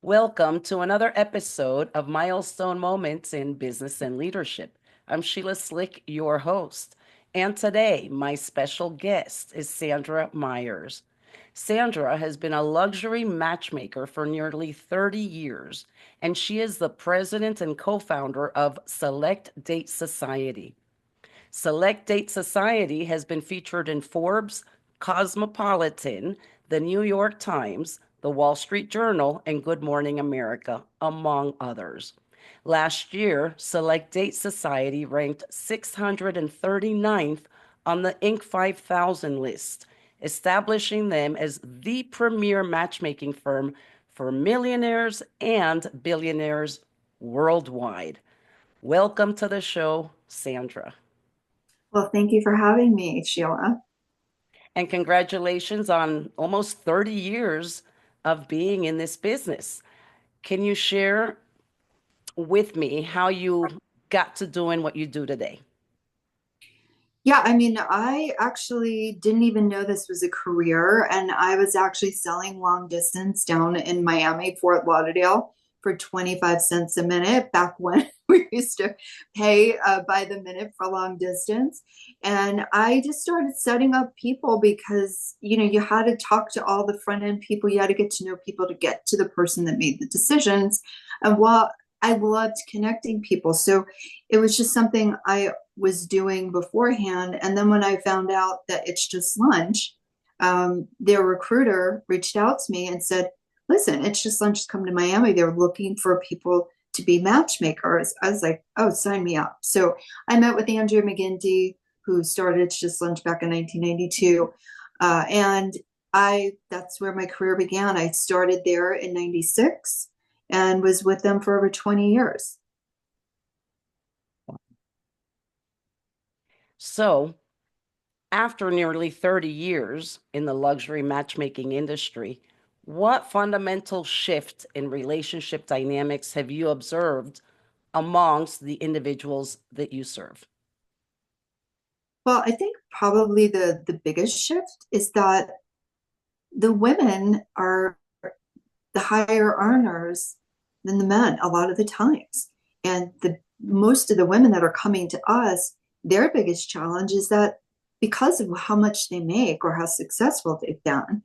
Welcome to another episode of Milestone Moments in Business and Leadership. I'm Sheila Slick, your host. And today, my special guest is Sandra Myers. Sandra has been a luxury matchmaker for nearly 30 years, and she is the president and co founder of Select Date Society. Select Date Society has been featured in Forbes, Cosmopolitan, the New York Times, the Wall Street Journal, and Good Morning America, among others. Last year, Select Date Society ranked 639th on the Inc. 5000 list, establishing them as the premier matchmaking firm for millionaires and billionaires worldwide. Welcome to the show, Sandra. Well, thank you for having me, Sheila. And congratulations on almost 30 years of being in this business. Can you share with me how you got to doing what you do today? Yeah, I actually didn't even know this was a career, and I was actually selling long distance down in Miami, Fort Lauderdale, for 25 cents a minute back when we used to pay by the minute for long distance. And I just started setting up people because, you had to talk to all the front end people. You had to get to know people to get to the person that made the decisions. And while I loved connecting people, so it was just something I was doing beforehand. And then when I found out that it's just lunch, their recruiter reached out to me and said, listen, it's just lunch, come to Miami. They're looking for people to be matchmakers. I was like, oh, sign me up. So I met with Andrea McGinty, who started It's Just Lunch back in 1992. And that's where my career began. I started there in 96 and was with them for over 20 years. So, after nearly 30 years in the luxury matchmaking industry, what fundamental shift in relationship dynamics have you observed amongst the individuals that you serve? Well, I think probably the biggest shift is that the women are the higher earners than the men a lot of the times. And the most of the women that are coming to us, their biggest challenge is that because of how much they make or how successful they've done,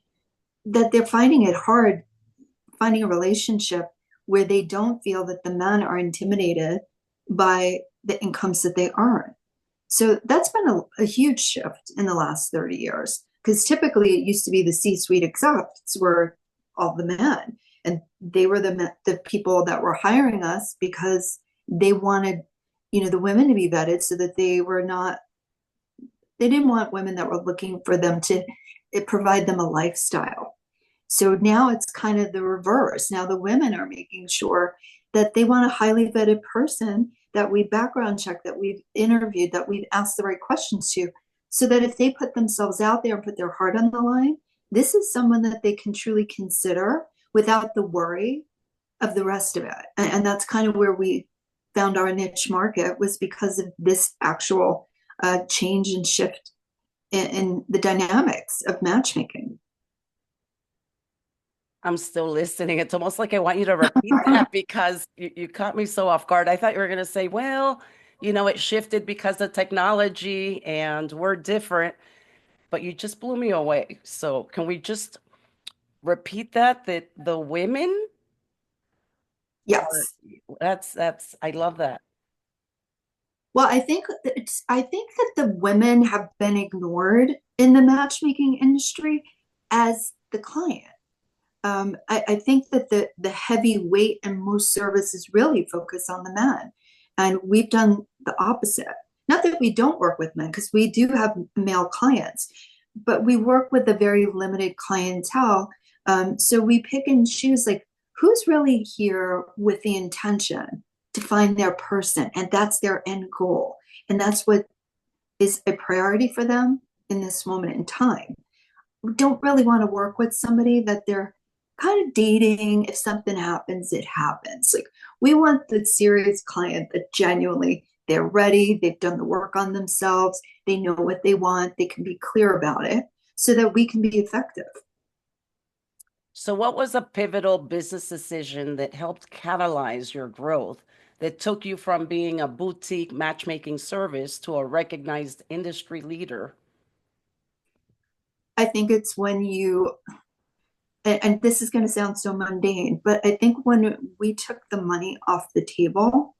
that they're finding it hard finding a relationship where they don't feel that the men are intimidated by the incomes that they earn. So that's been a huge shift in the last 30 years because typically it used to be the C-suite execs were all the men, and they were the people that were hiring us because they wanted, the women to be vetted so that they didn't want women that were looking for them to provide them a lifestyle. So now it's kind of the reverse. Now the women are making sure that they want a highly vetted person that we background check, that we've interviewed, that we've asked the right questions to, so that if they put themselves out there and put their heart on the line, this is someone that they can truly consider without the worry of the rest of it. And that's kind of where we found our niche market, was because of this actual change and shift in the dynamics of matchmaking. I'm still listening. It's almost like I want you to repeat that because you caught me so off guard. I thought you were going to say, well, it shifted because of technology and we're different, but you just blew me away. So can we just repeat that the women are, Yes. I love that. Well, I think that the women have been ignored in the matchmaking industry as the client. I think that the heavy weight and most services really focus on the men, and we've done the opposite. Not that we don't work with men, because we do have male clients, but we work with a very limited clientele. So we pick and choose, like, who's really here with the intention to find their person, and that's their end goal, and that's what is a priority for them in this moment in time. We don't really want to work with somebody that they're kind of dating. If something happens, it happens. Like, we want the serious client that genuinely they're ready, they've done the work on themselves, they know what they want, they can be clear about it so that we can be effective. So, what was a pivotal business decision that helped catalyze your growth, that took you from being a boutique matchmaking service to a recognized industry leader? I think it's when and this is going to sound so mundane, but I think when we took the money off the table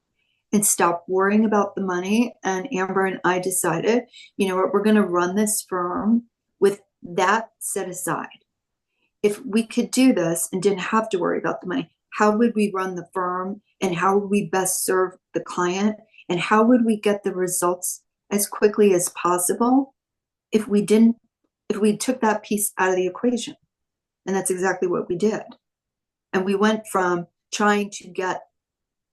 and stopped worrying about the money, and Amber and I decided, you know what, we're going to run this firm with that set aside. If we could do this and didn't have to worry about the money, how would we run the firm and how would we best serve the client and how would we get the results as quickly as possible if we didn't, if we took that piece out of the equation? And that's exactly what we did. And we went from trying to get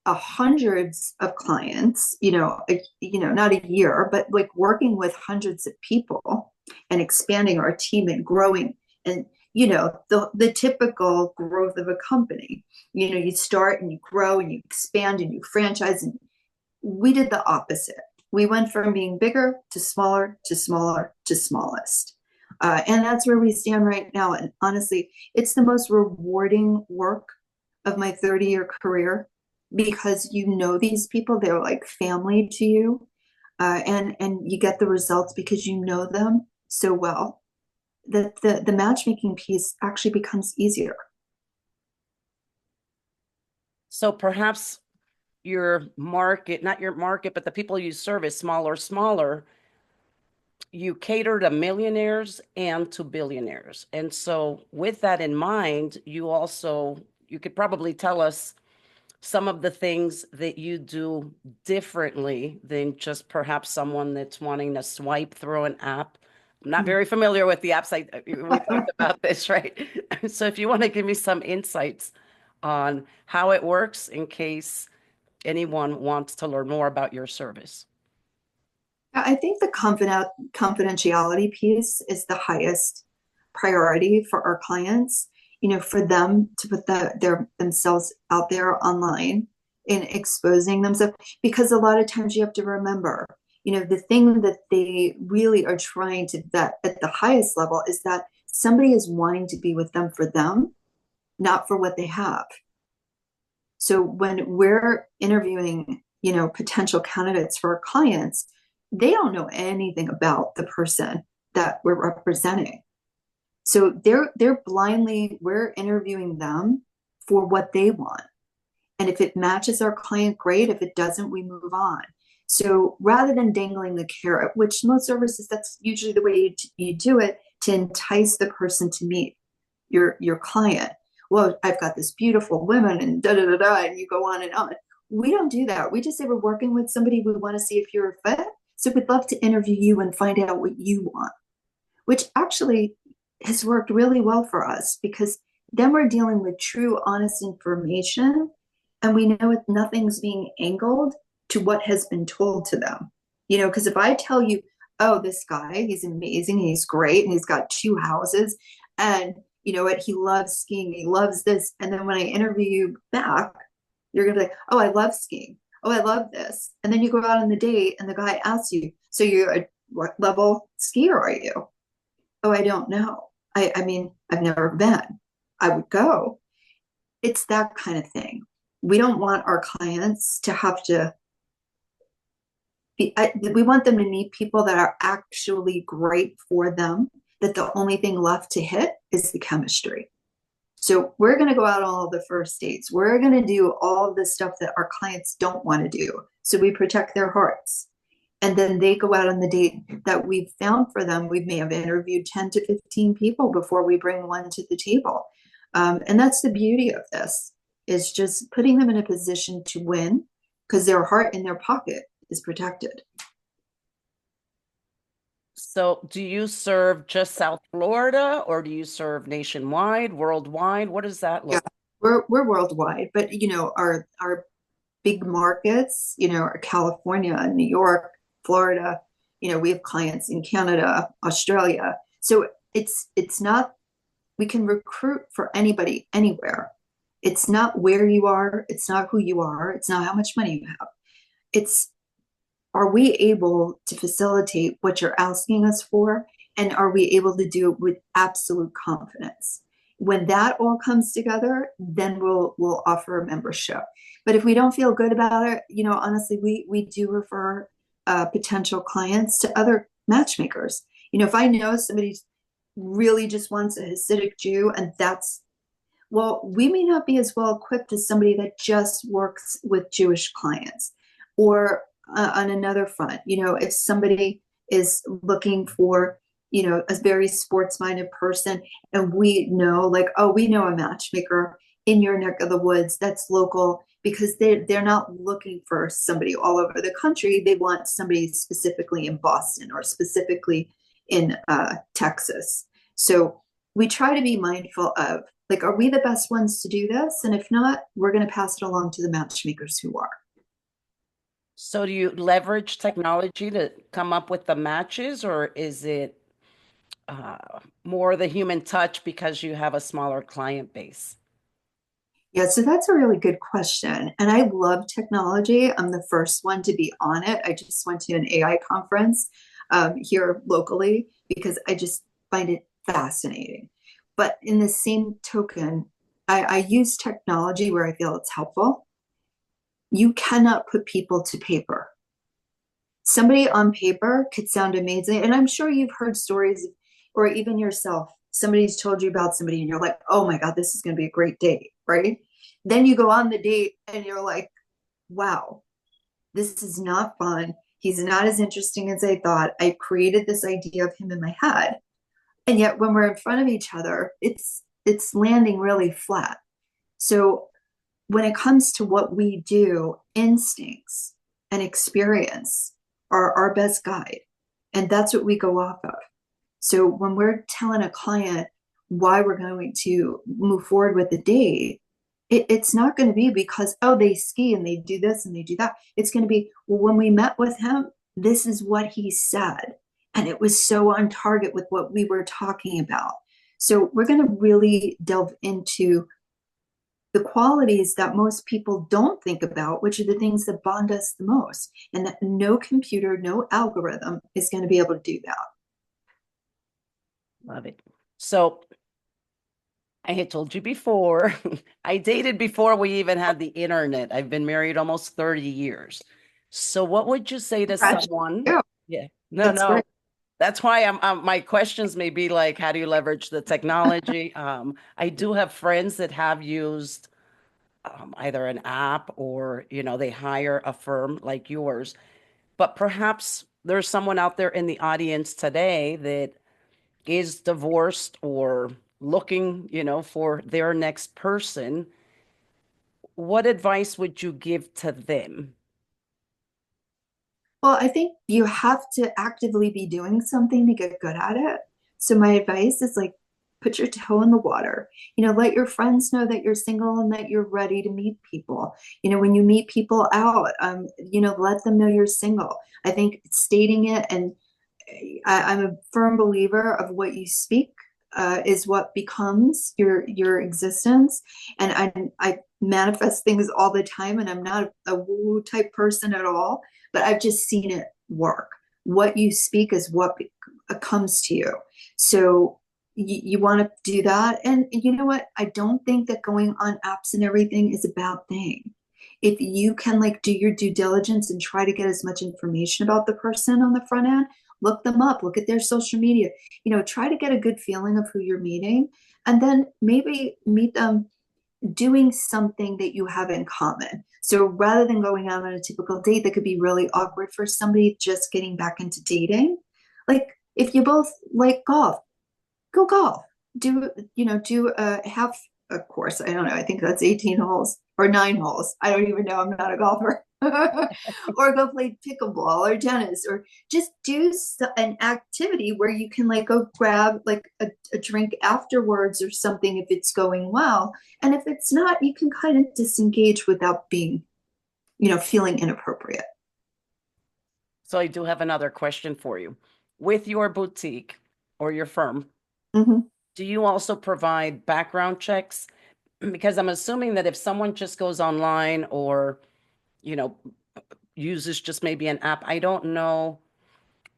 hundreds of clients, not a year, but like working with hundreds of people and expanding our team and growing and the typical growth of a company. You start and you grow and you expand and you franchise, and we did the opposite. We went from being bigger to smaller to smaller to smallest. And that's where we stand right now. And honestly, it's the most rewarding work of my 30-year career because these people, they're like family to you. And you get the results because you know them so well that the matchmaking piece actually becomes easier. So, perhaps your market, not your market, but the people you serve is smaller. You cater to millionaires and to billionaires. And so, with that in mind, you could probably tell us some of the things that you do differently than just perhaps someone that's wanting to swipe through an app. I'm not very familiar with the apps. We talked about this, right? So if you want to give me some insights on how it works in case anyone wants to learn more about your service. I think the confidentiality piece is the highest priority for our clients. For them to put themselves out there online and exposing themselves, because a lot of times you have to remember, the thing that they really are trying to vet at the highest level is that somebody is wanting to be with them for them, not for what they have. So when we're interviewing, potential candidates for our clients, they don't know anything about the person that we're representing. So we're interviewing them for what they want. And if it matches our client, great. If it doesn't, we move on. So rather than dangling the carrot, which most services, that's usually the way you do it to entice the person to meet your client. Well, I've got this beautiful woman and da da da da, and you go on and on. We don't do that. We just say we're working with somebody. We want to see if you're a fit. So we'd love to interview you and find out what you want, which actually has worked really well for us because then we're dealing with true, honest information. And we know nothing's being angled to what has been told to them. Because if I tell you, oh, this guy, he's amazing, he's great, and he's got 2 houses, and you know what, he loves skiing, he loves this. And then when I interview you back, you're going to be like, oh, I love skiing. Oh, I love this. And then you go out on the date and the guy asks you, so what level skier are you? Oh, I don't know. I mean, I've never been. I would go. It's that kind of thing. We don't want our clients to have to we want them to meet people that are actually great for them, that the only thing left to hit is the chemistry. So we're going to go out on all the first dates. We're going to do all of the stuff that our clients don't want to do. So we protect their hearts. And then they go out on the date that we've found for them. We may have interviewed 10 to 15 people before we bring one to the table. And that's the beauty of this, is just putting them in a position to win because their heart in their pocket is protected. So, do you serve just South Florida or do you serve nationwide, worldwide? What does that Yeah, look we're worldwide, but our big markets, are California, New York, Florida. We have clients in Canada, Australia. So it's not, we can recruit for anybody anywhere. It's not where you are, it's not who you are, it's not how much money you have. It's, are we able to facilitate what you're asking us for? And are we able to do it with absolute confidence? When that all comes together, then we'll offer a membership. But if we don't feel good about it, honestly, we do refer potential clients to other matchmakers. If I know somebody really just wants a Hasidic Jew, and well, we may not be as well equipped as somebody that just works with Jewish clients. Or on another front, if somebody is looking for, a very sports minded person, and we know, like, oh, we know a matchmaker in your neck of the woods that's local, because they're not looking for somebody all over the country. They want somebody specifically in Boston or specifically in Texas. So we try to be mindful of, like, are we the best ones to do this? And if not, we're going to pass it along to the matchmakers who are. So do you leverage technology to come up with the matches, or is it more the human touch because you have a smaller client base? Yeah, so that's a really good question. And I love technology. I'm the first one to be on it. I just went to an AI conference here locally because I just find it fascinating. But in the same token, I use technology where I feel it's helpful. You cannot put people to paper. Somebody on paper could sound amazing. And I'm sure you've heard stories, or even yourself, somebody's told you about somebody and you're like, oh my God, this is going to be a great date, right? Then you go on the date and you're like, wow, this is not fun. He's not as interesting as I thought. I created this idea of him in my head. And yet when we're in front of each other, it's landing really flat. So when it comes to what we do, instincts and experience are our best guide. And that's what we go off of. So when we're telling a client why we're going to move forward with the date, it's not going to be because, oh, they ski and they do this and they do that. It's going to be, well, when we met with him, this is what he said. And it was so on target with what we were talking about. So we're going to really delve into the qualities that most people don't think about, which are the things that bond us the most. And that no computer, no algorithm is going to be able to do that. Love it. So I had told you before, I dated before we even had the internet. I've been married almost 30 years. So what would you say to Congrats. someone? Yeah, Yeah, no, that's no. great. That's why my questions may be like, how do you leverage the technology? I do have friends that have used either an app or, they hire a firm like yours. But perhaps there's someone out there in the audience today that is divorced or looking, for their next person. What advice would you give to them? Well, I think you have to actively be doing something to get good at it. So my advice is, like, put your toe in the water. Let your friends know that you're single and that you're ready to meet people. When you meet people out, let them know you're single. I think stating it, and I'm a firm believer of what you speak is what becomes your existence. And I manifest things all the time, and I'm not a woo type person at all, but I've just seen it work. What you speak is what comes to you. So you want to do that. And you know what? I don't think that going on apps and everything is a bad thing. If you can, like, do your due diligence and try to get as much information about the person on the front end, look them up, look at their social media, try to get a good feeling of who you're meeting, and then maybe meet them doing something that you have in common. So rather than going out on a typical date that could be really awkward for somebody just getting back into dating, like, if you both like golf, go golf. Do a half a course. I don't know. I think that's 18 holes or 9 holes. I don't even know. I'm not a golfer. Or go play pickleball or tennis, or just do an activity where you can, like, go grab, like, a drink afterwards or something if it's going well. And if it's not, you can kind of disengage without being, feeling inappropriate. So I do have another question for you. With your boutique or your firm, Mm-hmm. do you also provide background checks? Because I'm assuming that if someone just goes online or, you know, uses just maybe an app, I don't know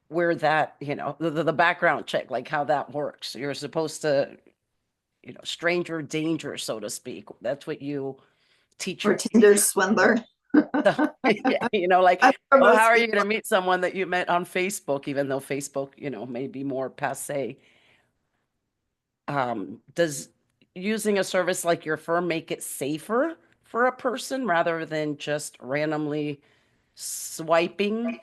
where that, the background check, like how that works. You're supposed to, stranger danger, so to speak. That's what you teach Or your Tinder swindler. yeah, like, That's for oh, how most are you going to people. meet someone that you met on Facebook, even though Facebook, may be more passe. Does using a service like your firm make it safer for a person rather than just randomly swiping?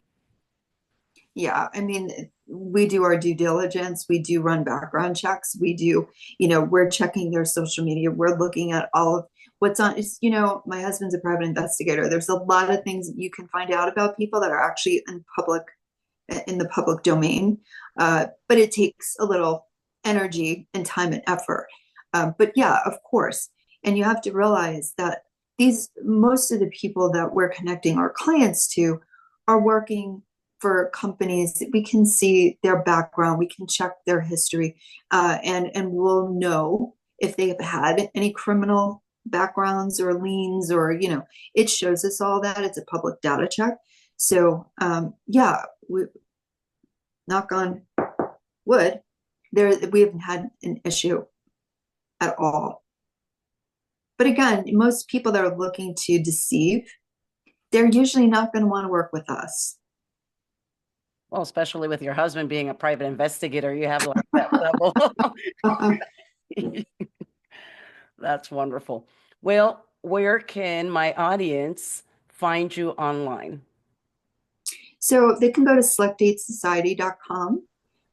Yeah, I mean, we do our due diligence. We do run background checks. We do, we're checking their social media. We're looking at all of what's on. My husband's a private investigator. There's a lot of things that you can find out about people that are actually in the public domain. But it takes a little energy and time and effort. But yeah, of course. And you have to realize that most of the people that we're connecting our clients to are working for companies that we can see their background, we can check their history, and we'll know if they've had any criminal backgrounds or liens, or it shows us all that. It's a public data check. So yeah, knock on wood, we haven't had an issue at all. But again, most people that are looking to deceive, they're usually not going to want to work with us. Well, especially with your husband being a private investigator, you have like that level. That's wonderful. Well, where can my audience find you online? So they can go to selectdatesociety.com,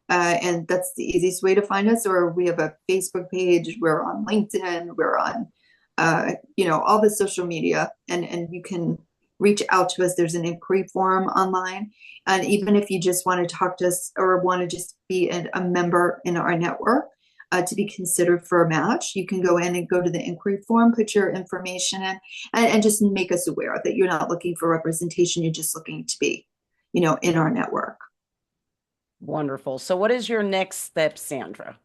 and that's the easiest way to find us. Or we have a Facebook page. We're on LinkedIn. We're on, all the social media, and you can reach out to us. There's an inquiry form online, and even if you just want to talk to us or want to just be a member in our network. To be considered for a match, you can go in and go to the inquiry form, put your information in, and just make us aware that you're not looking for representation. You're just looking to be, in our network. Wonderful. So, what is your next step, Sandra?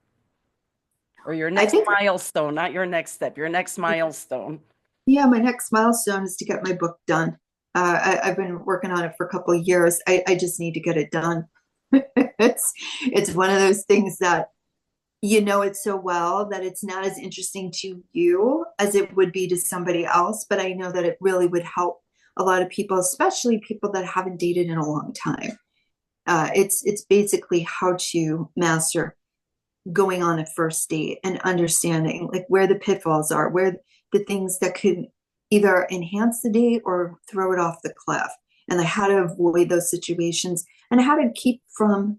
Or your I next think, milestone, not your next step, your next milestone? yeah, my next milestone is to get my book done. I've been working on it for a couple of years. I just need to get it done. It's one of those things that you know it so well that it's not as interesting to you as it would be to somebody else. But I know that it really would help a lot of people, especially people that haven't dated in a long time. It's basically how to master going on a first date and understanding like where the pitfalls are, where the things that could either enhance the date or throw it off the cliff, and like how to avoid those situations and how to keep from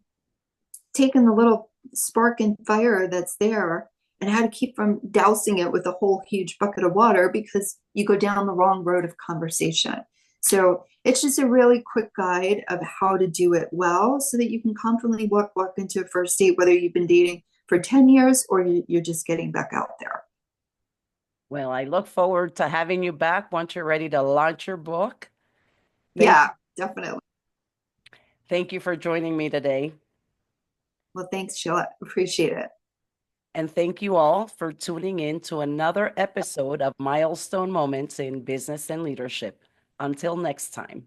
taking the little spark and fire that's there, and how to keep from dousing it with a whole huge bucket of water because you go down the wrong road of conversation. So it's just a really quick guide of how to do it well so that you can confidently walk into a first date, whether you've been dating for 10 years or you're just getting back out there. Well, I look forward to having you back once you're ready to launch your book. Thank Yeah, definitely. thank you for joining me today. Well, thanks, Sheila. Appreciate it. And thank you all for tuning in to another episode of Milestone Moments in Business and Leadership. Until next time.